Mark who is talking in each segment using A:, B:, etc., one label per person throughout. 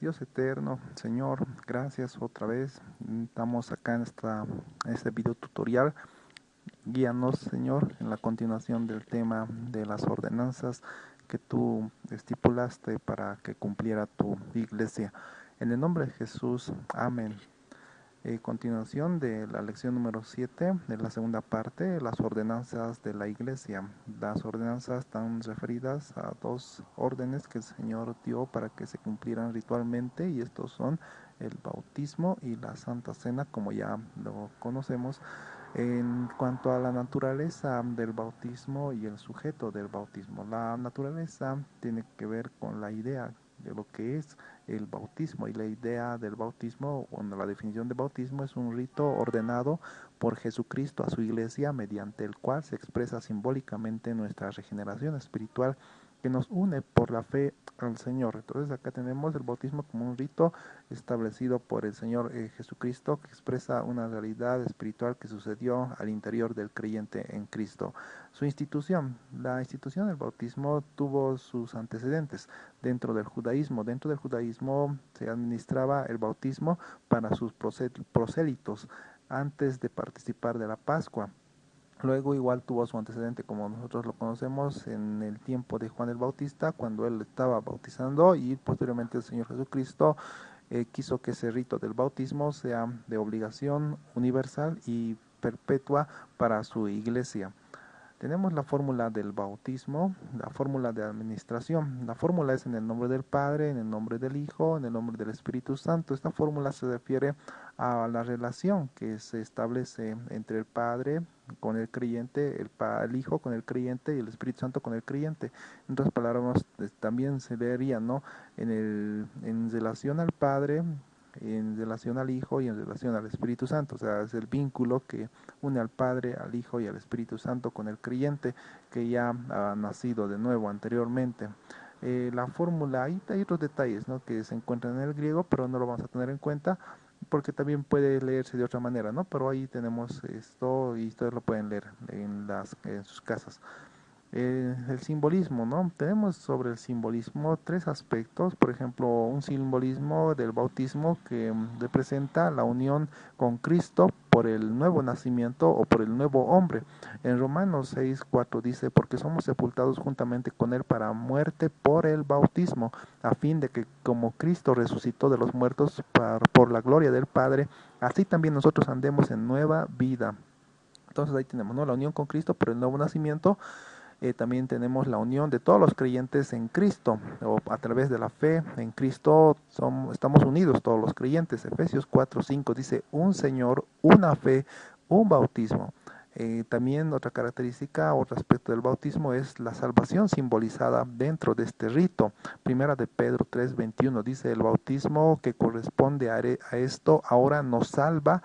A: Dios eterno, Señor, gracias otra vez. Estamos acá en este video tutorial. Guíanos, Señor, en la continuación del tema de las ordenanzas que tú estipulaste para que cumpliera tu iglesia. En el nombre de Jesús, amén. Continuación de la lección número 7 de la segunda parte, las ordenanzas de la iglesia. Las ordenanzas están referidas a dos órdenes que el Señor dio para que se cumplieran ritualmente, y estos son el bautismo y la Santa Cena, como ya lo conocemos. En cuanto a la naturaleza del bautismo y el sujeto del bautismo, la naturaleza tiene que ver con la idea de lo que es el bautismo, y la idea del bautismo, bueno, la definición de bautismo es un rito ordenado por Jesucristo a su iglesia, mediante el cual se expresa simbólicamente nuestra regeneración espiritual que nos une por la fe al Señor. Entonces acá tenemos el bautismo como un rito establecido por el Señor Jesucristo, que expresa una realidad espiritual que sucedió al interior del creyente en Cristo. Su institución, la institución del bautismo tuvo sus antecedentes dentro del judaísmo. Dentro del judaísmo se administraba el bautismo para sus prosélitos antes de participar de la Pascua. Luego igual tuvo su antecedente, como nosotros lo conocemos, en el tiempo de Juan el Bautista, cuando él estaba bautizando, y posteriormente el Señor Jesucristo quiso que ese rito del bautismo sea de obligación universal y perpetua para su iglesia. Tenemos la fórmula del bautismo, la fórmula de administración. La fórmula es en el nombre del Padre, en el nombre del Hijo, en el nombre del Espíritu Santo. Esta fórmula se refiere a la relación que se establece entre el Padre con el creyente, el Hijo con el creyente y el Espíritu Santo con el creyente. En otras palabras, también se vería, ¿no?, en relación al Padre, en relación al Hijo y en relación al Espíritu Santo. O sea, es el vínculo que une al Padre, al Hijo y al Espíritu Santo con el creyente que ya ha nacido de nuevo anteriormente. La fórmula, hay otros detalles, ¿no?, que se encuentran en el griego, pero no lo vamos a tener en cuenta porque también puede leerse de otra manera, ¿no? Pero ahí tenemos esto y ustedes lo pueden leer en sus casas. El simbolismo, ¿no? Tenemos sobre el simbolismo tres aspectos. Por ejemplo, un simbolismo del bautismo que representa la unión con Cristo por el nuevo nacimiento o por el nuevo hombre. En Romanos 6:4 dice: porque somos sepultados juntamente con él para muerte por el bautismo, a fin de que como Cristo resucitó de los muertos por la gloria del Padre, así también nosotros andemos en nueva vida. Entonces ahí tenemos, ¿no?, la unión con Cristo por el nuevo nacimiento. También tenemos la unión de todos los creyentes en Cristo, o a través de la fe en Cristo estamos unidos todos los creyentes. Efesios 4:5 dice: un Señor, una fe, un bautismo. También otra característica, otro aspecto del bautismo es la salvación simbolizada dentro de este rito. Primera de Pedro 3:21 dice: el bautismo que corresponde a esto ahora nos salva,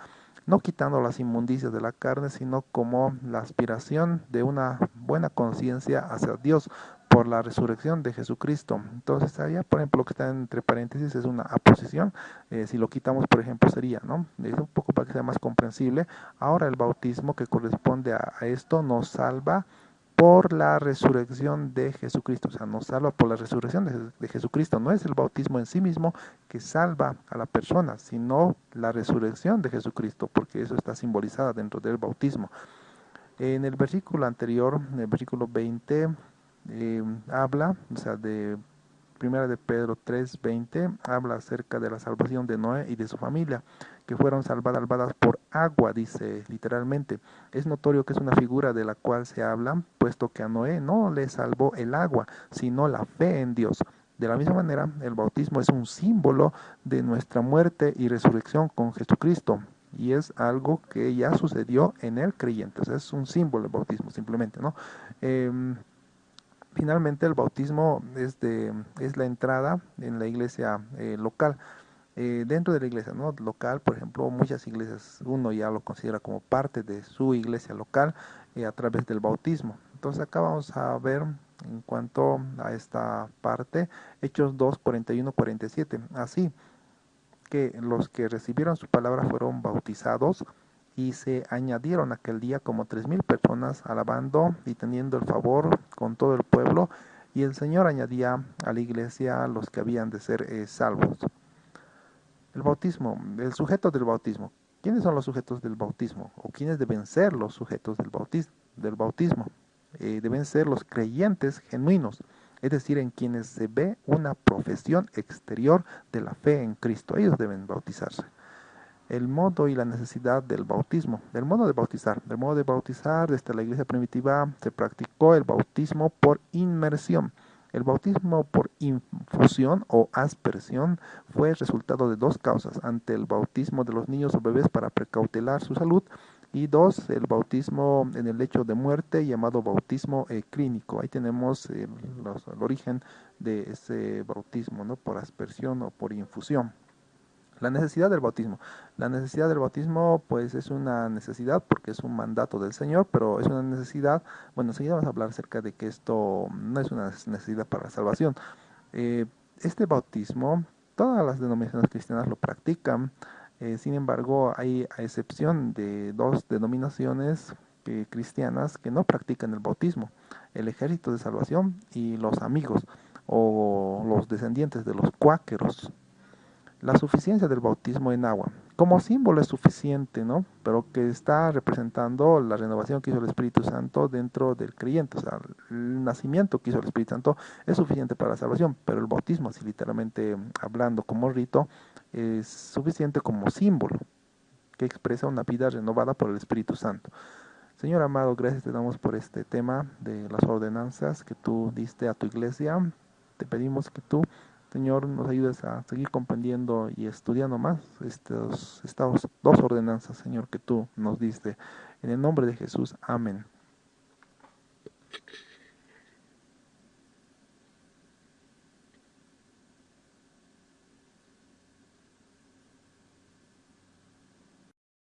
A: no quitando las inmundicias de la carne, sino como la aspiración de una buena conciencia hacia Dios por la resurrección de Jesucristo. Entonces, allá, por ejemplo, lo que está entre paréntesis es una aposición. Si lo quitamos, por ejemplo, sería, ¿no?, es un poco para que sea más comprensible. Ahora el bautismo que corresponde a esto nos salva por la resurrección de Jesucristo. O sea, nos salva por la resurrección de Jesucristo. No es el bautismo en sí mismo que salva a la persona, sino la resurrección de Jesucristo, porque eso está simbolizado dentro del bautismo. En el versículo anterior, en el versículo 20, habla, o sea, de Primera de Pedro 3:20, habla acerca de la salvación de Noé y de su familia, que fueron salvadas por agua, dice literalmente. Es notorio que es una figura de la cual se habla, puesto que a Noé no le salvó el agua, sino la fe en Dios. De la misma manera, el bautismo es un símbolo de nuestra muerte y resurrección con Jesucristo, y es algo que ya sucedió en el creyente. O sea, es un símbolo el bautismo, simplemente, ¿no? Finalmente, el bautismo es la entrada en la iglesia local. Dentro de la iglesia, ¿no?, local, por ejemplo, muchas iglesias uno ya lo considera como parte de su iglesia local a través del bautismo. Entonces acá vamos a ver en cuanto a esta parte, Hechos 2:41-47. Así que los que recibieron su palabra fueron bautizados, y se añadieron aquel día como 3,000 personas, alabando y teniendo el favor con todo el pueblo, y el Señor añadía a la iglesia los que habían de ser salvos. El bautismo, el sujeto del bautismo. ¿Quiénes son los sujetos del bautismo? ¿O quiénes deben ser los sujetos del bautismo? Deben ser los creyentes genuinos, es decir, en quienes se ve una profesión exterior de la fe en Cristo. Ellos deben bautizarse. El modo y la necesidad del bautismo, del modo de bautizar desde la iglesia primitiva se practicó el bautismo por inmersión. El bautismo por infusión o aspersión fue el resultado de dos causas: ante el bautismo de los niños o bebés para precautelar su salud, y dos, el bautismo en el lecho de muerte, llamado bautismo clínico. Ahí tenemos el origen de ese bautismo, ¿no? Por aspersión o por infusión. La necesidad del bautismo. La necesidad del bautismo, pues es una necesidad porque es un mandato del Señor, pero es una necesidad. Bueno, enseguida vamos a hablar acerca de que esto no es una necesidad para la salvación. Este bautismo, todas las denominaciones cristianas lo practican. Sin embargo, hay a excepción de dos denominaciones cristianas que no practican el bautismo: el Ejército de Salvación y los Amigos, o los descendientes de los cuáqueros. La suficiencia del bautismo en agua. Como símbolo es suficiente, ¿no? Pero que está representando la renovación que hizo el Espíritu Santo dentro del creyente. O sea, el nacimiento que hizo el Espíritu Santo es suficiente para la salvación, pero el bautismo, así literalmente hablando como rito, es suficiente como símbolo que expresa una vida renovada por el Espíritu Santo. Señor amado, gracias te damos por este tema de las ordenanzas que tú diste a tu iglesia. Te pedimos que tú, Señor, nos ayudes a seguir comprendiendo y estudiando más estas dos ordenanzas, Señor, que tú nos diste. En el nombre de Jesús, amén.